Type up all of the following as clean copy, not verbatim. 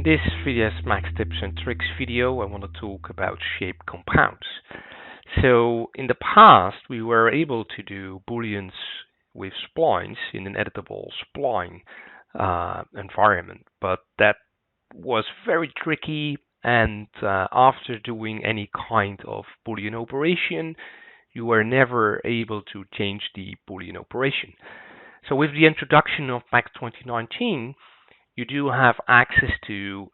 this 3ds Max tips and tricks video, I want to talk about shape compounds. So in the past, we were able to do Booleans with splines in an editable spline environment, but that was very tricky. And after doing any kind of Boolean operation, you were never able to change the Boolean operation. So with the introduction of Max 2019, you do have access to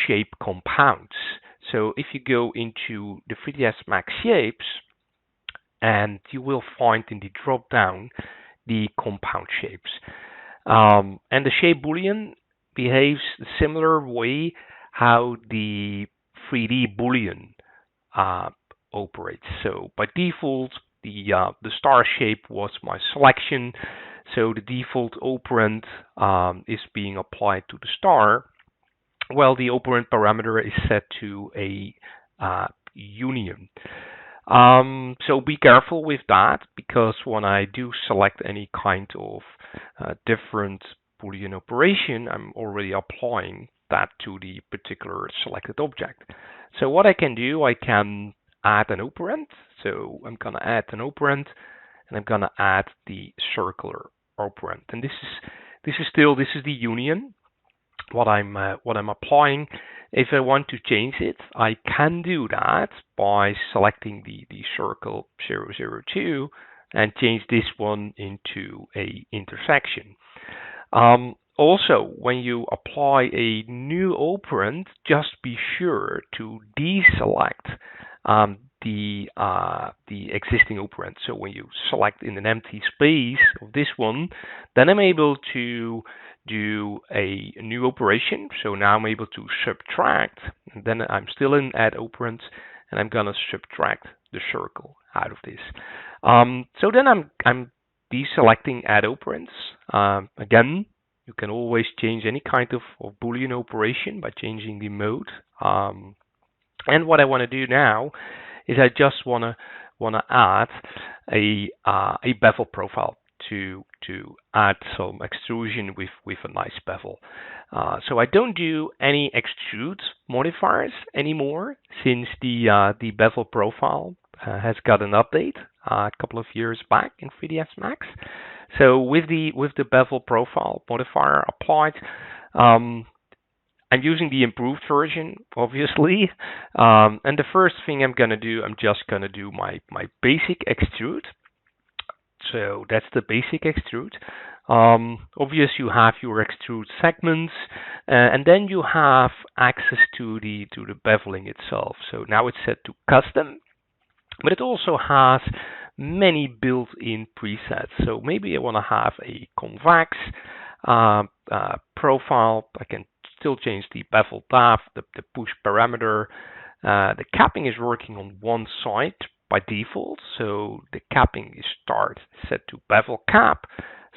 shape compounds. So if you go into the 3ds Max shapes, and you will find in the drop down the compound shapes. And the shape Boolean behaves a similar way how the 3D Boolean operates. So by default, the star shape was my selection. So the default operand is being applied to the star. Well, the operand parameter is set to a union. So be careful with that, because when I do select any kind of different Boolean operation, I'm already applying that to the particular selected object. So what I can do, I can add an operand. So I'm going to add an operand, and I'm going to add the circular operand. And this is the union. What I'm applying. If I want to change it, I can do that by selecting the circle 002 and change this one into a intersection. Also, when you apply a new operand, just be sure to deselect the existing operand. So when you select in an empty space of this one, then I'm able to do a new operation. So now I'm able to subtract, and then I'm still in add operand, and I'm gonna subtract the circle out of this. So then I'm deselecting add operands. Again, you can always change any kind of Boolean operation by changing the mode. And what I want to do now is I just want to add a bevel profile to add some extrusion with a nice bevel. So I don't do any extrude modifiers anymore since the bevel profile has got an update a couple of years back in 3ds Max. So with the bevel profile modifier applied, I'm using the improved version, obviously. And the first thing I'm gonna do, I'm just gonna do my basic extrude. So that's the basic extrude. Obviously, you have your extrude segments, and then you have access to the beveling itself. So now it's set to custom, but it also has many built-in presets. So maybe I want to have a convex profile. I can still change the bevel depth, the push parameter. The capping is working on one side by default, so the capping is set to bevel cap.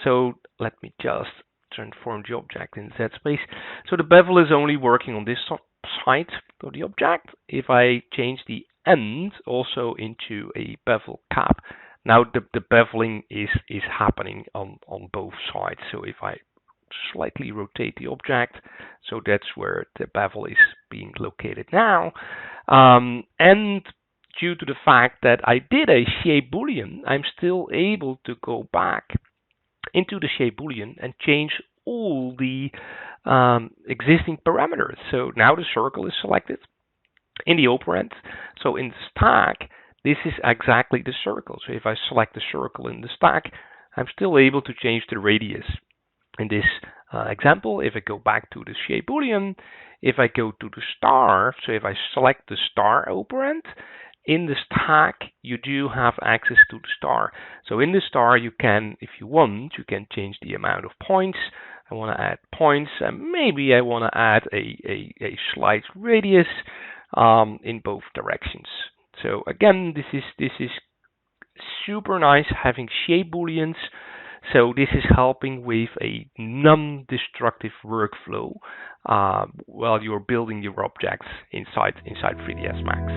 So let me just transform the object in Z space. So the bevel is only working on this side of the object. If I change the end also into a bevel cap, now the beveling is happening on both sides. So if I slightly rotate the object, so that's where the bevel is being located now. And due to the fact that I did a shape Boolean, I'm still able to go back into the shape Boolean and change all the existing parameters. So now the circle is selected in the operand. So in the stack, this is exactly the circle. So if I select the circle in the stack, I'm still able to change the radius. In this example, if I go back to the shape Boolean, if I go to the star, so if I select the star operand, in the stack, you do have access to the star. So in the star, you can, if you want, you can change the amount of points. I want to add points, and maybe I want to add a slight radius in both directions. So again, this is super nice having shape Booleans. So this is helping with a non-destructive workflow while you're building your objects inside 3ds Max.